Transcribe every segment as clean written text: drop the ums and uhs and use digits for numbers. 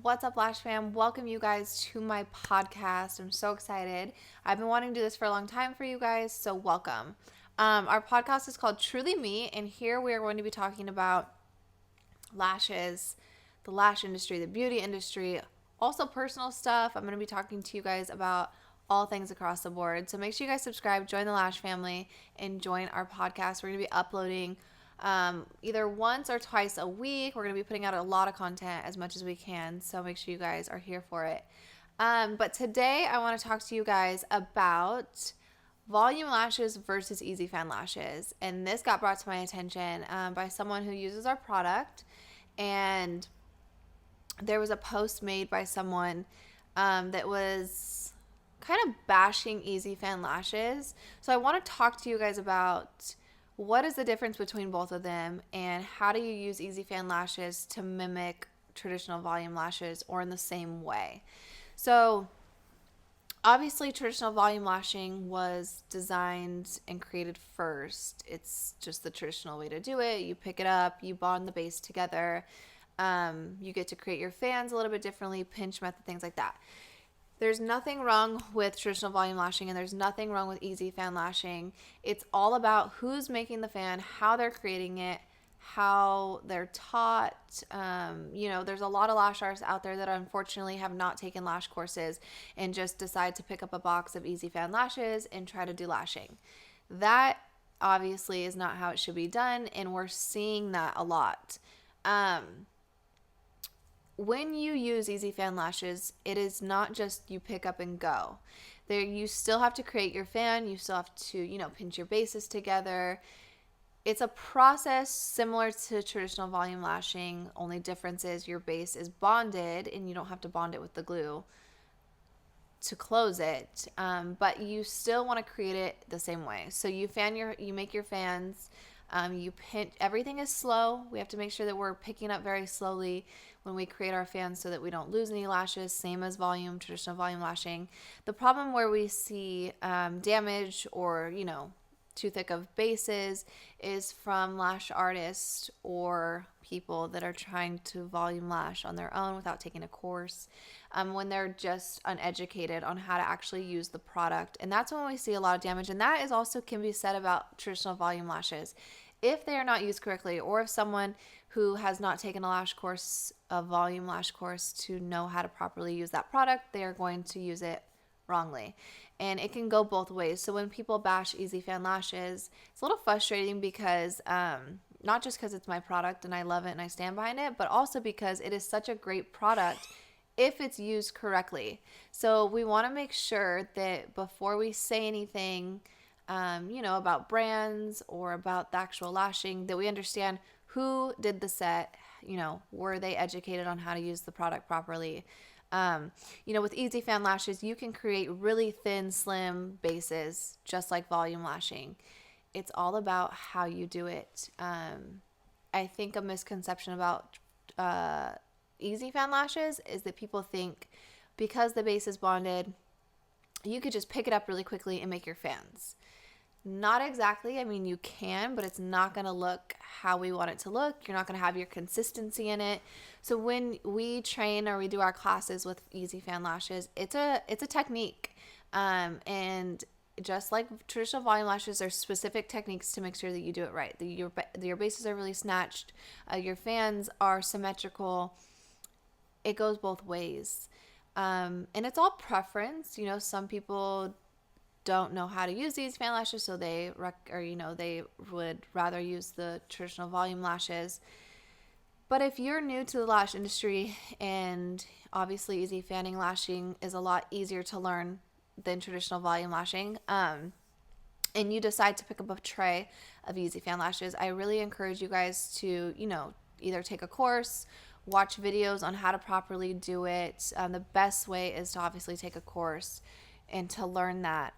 What's up, Lash fam? Welcome you guys to my podcast. I'm so excited. I've been wanting to do this for a long time for you guys, so welcome. Our podcast is called Truly Me, and here we are going to be talking about lashes, the lash industry, the beauty industry, also personal stuff. I'm going to be talking to you guys about all things across the board. So make sure you guys subscribe, join the Lash family, and join our podcast. We're going to be uploading either once or twice a week. We're going to be putting out a lot of content as much as we can, so make sure you guys are here for it. But today I want to talk to you guys about volume lashes versus easy fan lashes, and this got brought to my attention by someone who uses our product, and there was a post made by someone that was kind of bashing easy fan lashes. So I want to talk to you guys about what is the difference between both of them, and how do you use easy fan lashes to mimic traditional volume lashes or in the same way. So obviously traditional volume lashing was designed and created first. It's just the traditional way to do it. You pick it up, you bond the base together. You get to create your fans a little bit differently, pinch method, things like that. There's nothing wrong with traditional volume lashing, and there's nothing wrong with easy fan lashing. It's all about who's making the fan, how they're creating it, how they're taught. There's a lot of lash artists out there that unfortunately have not taken lash courses and just decide to pick up a box of easy fan lashes and try to do lashing. That obviously is not how it should be done, and we're seeing that a lot. When you use easy fan lashes, it is not just you pick up and go. There, you still have to create your fan. You still have to, pinch your bases together. It's a process similar to traditional volume lashing. Only difference is your base is bonded, and you don't have to bond it with the glue to close it. But you still want to create it the same way. So you make your fans. You pinch. Everything is slow. We have to make sure that we're picking up very slowly when we create our fans so that we don't lose any lashes, same as traditional volume lashing. The problem where we see damage or, too thick of bases is from lash artists or people that are trying to volume lash on their own without taking a course, when they're just uneducated on how to actually use the product. And that's when we see a lot of damage. And that is also can be said about traditional volume lashes. If they are not used correctly, or if someone who has not taken a volume lash course to know how to properly use that product, they are going to use it wrongly. And it can go both ways. So when people bash easy fan lashes, it's a little frustrating because not just because it's my product and I love it and I stand behind it, but also because it is such a great product if it's used correctly. So we want to make sure that before we say anything, about brands or about the actual lashing, that we understand who did the set, were they educated on how to use the product properly. With easy fan lashes, you can create really thin, slim bases, just like volume lashing. It's all about how you do it. I think a misconception about easy fan lashes is that people think because the base is bonded, you could just pick it up really quickly and make your fans. Not exactly. I mean, you can, but it's not going to look how we want it to look. You're not going to have your consistency in it. So when we train or we do our classes with easy fan lashes, it's a technique. And just like traditional volume lashes, there's specific techniques to make sure that you do it right. That your bases are really snatched. Your fans are symmetrical. It goes both ways. And it's all preference. Some people don't know how to use these fan lashes, so they would rather use the traditional volume lashes. But if you're new to the lash industry, and obviously easy fanning lashing is a lot easier to learn than traditional volume lashing, and you decide to pick up a tray of easy fan lashes, I really encourage you guys to either take a course, watch videos on how to properly do it. The best way is to obviously take a course and to learn that.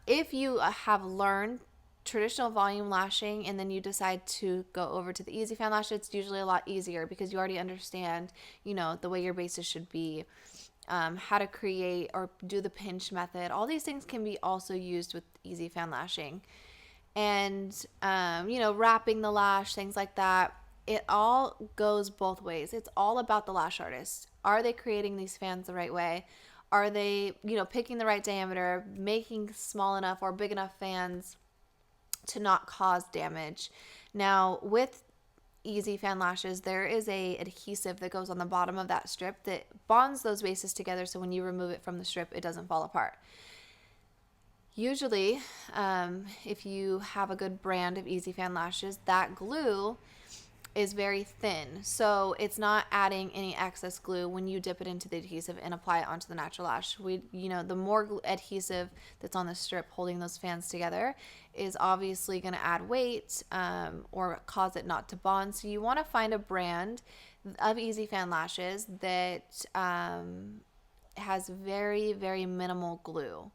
If you have learned traditional volume lashing and then you decide to go over to the easy fan lash, it's usually a lot easier because you already understand, the way your bases should be, how to create or do the pinch method. All these things can be also used with easy fan lashing. And, wrapping the lash, things like that. it all goes both ways. It's all about the lash artist. Are they creating these fans the right way? Are they, picking the right diameter, making small enough or big enough fans to not cause damage? Now, with Easy Fan Lashes, there is a adhesive that goes on the bottom of that strip that bonds those bases together, so when you remove it from the strip, it doesn't fall apart. Usually, if you have a good brand of Easy Fan Lashes, that glue is very thin, so it's not adding any excess glue when you dip it into the adhesive and apply it onto the natural lash. The more adhesive that's on the strip holding those fans together is obviously going to add weight or cause it not to bond. So you want to find a brand of Easy Fan Lashes that has very, very minimal glue.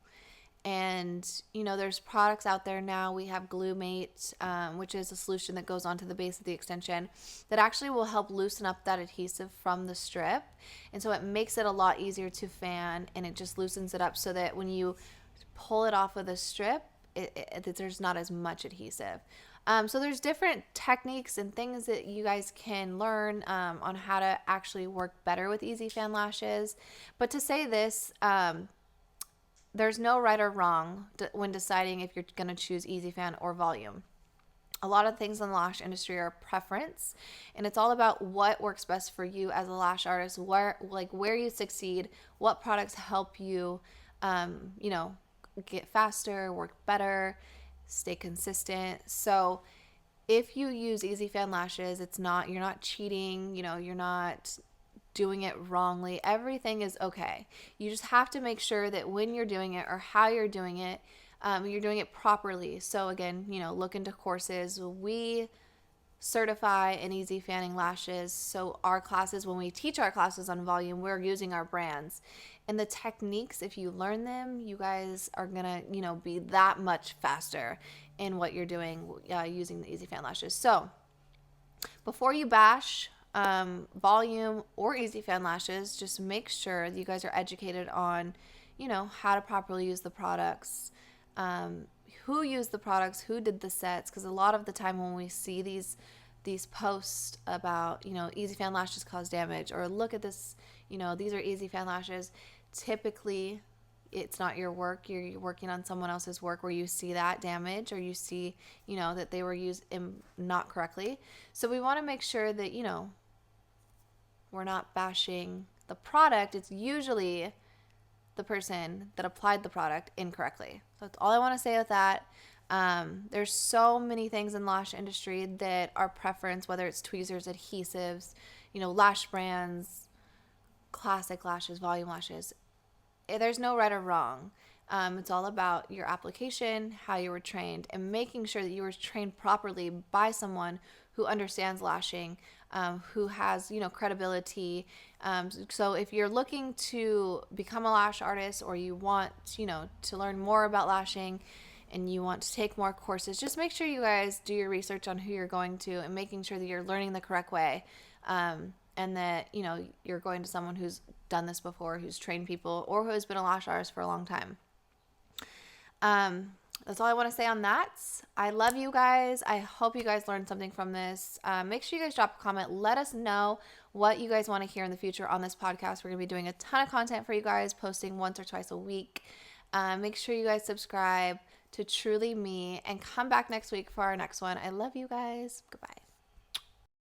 And, there's products out there now. We have Glue Mate, which is a solution that goes onto the base of the extension that actually will help loosen up that adhesive from the strip. And so it makes it a lot easier to fan, and it just loosens it up so that when you pull it off of the strip, there's not as much adhesive. So there's different techniques and things that you guys can learn on how to actually work better with Easy Fan Lashes. But to say this, there's no right or wrong when deciding if you're going to choose Easy Fan or volume. A lot of things in the lash industry are preference, and it's all about what works best for you as a lash artist, where you succeed, what products help you, get faster, work better, stay consistent. So if you use Easy Fan Lashes, you're not cheating, you're not doing it wrongly. Everything is okay. You just have to make sure that when you're doing it or how you're doing it properly. So again, look into courses. We certify in Easy Fanning Lashes. So our classes, when we teach our classes on volume, we're using our brands. And the techniques, if you learn them, you guys are gonna, be that much faster in what you're doing using the Easy Fan Lashes. So before you bash volume or Easy Fan Lashes, just make sure that you guys are educated on, how to properly use the products, who used the products, who did the sets, because a lot of the time when we see these posts about, Easy Fan Lashes cause damage, or look at this, these are Easy Fan Lashes, typically it's not your work. You're working on someone else's work where you see that damage, or you see, that they were used not correctly. So we want to make sure that, we're not bashing the product. It's usually the person that applied the product incorrectly. So that's all I want to say with that. There's so many things in the lash industry that are preference, whether it's tweezers, adhesives, lash brands, classic lashes, volume lashes. There's no right or wrong. It's all about your application, how you were trained, and making sure that you were trained properly by someone who understands lashing, who has, credibility. So if you're looking to become a lash artist, or you want, to learn more about lashing, and you want to take more courses, just make sure you guys do your research on who you're going to, and making sure that you're learning the correct way. And that, you're going to someone who's done this before, who's trained people, or who has been a lash artist for a long time. That's all I want to say on that. I love you guys. I hope you guys learned something from this. Make sure you guys drop a comment. Let us know what you guys want to hear in the future on this podcast. We're going to be doing a ton of content for you guys, posting once or twice a week. Make sure you guys subscribe to Truly Me, and come back next week for our next one. I love you guys. Goodbye.